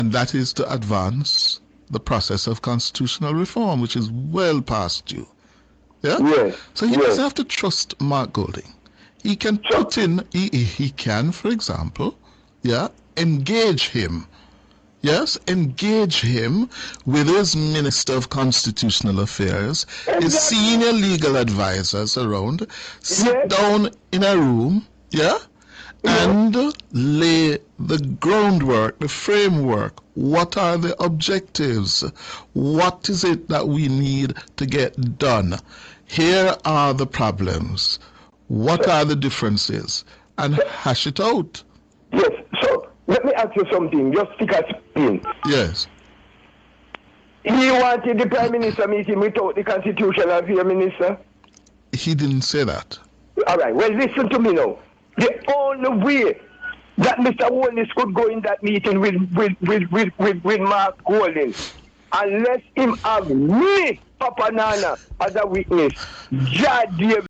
And that is to advance the process of constitutional reform, which is well past due. Yeah? Yes. So he doesn't have to trust Mark Golding. He can put in, he can, for example, engage him. Yes, engage him with his Minister of Constitutional Affairs, his senior legal advisors around, sit down in a room, and lay the groundwork, the framework. What are the objectives? What is it that we need to get done? Here are the problems. What are the differences? And hash it out. Yes, so let me ask you something, just stick a spin. Yes. He wanted the Prime Minister meeting without the Constitutional Affairs Minister? He didn't say that. All right, well, listen to me now. The only way that Mr. Holness could go in that meeting with Mark Golding, unless him have me, Papa Nana, as a witness, Judge David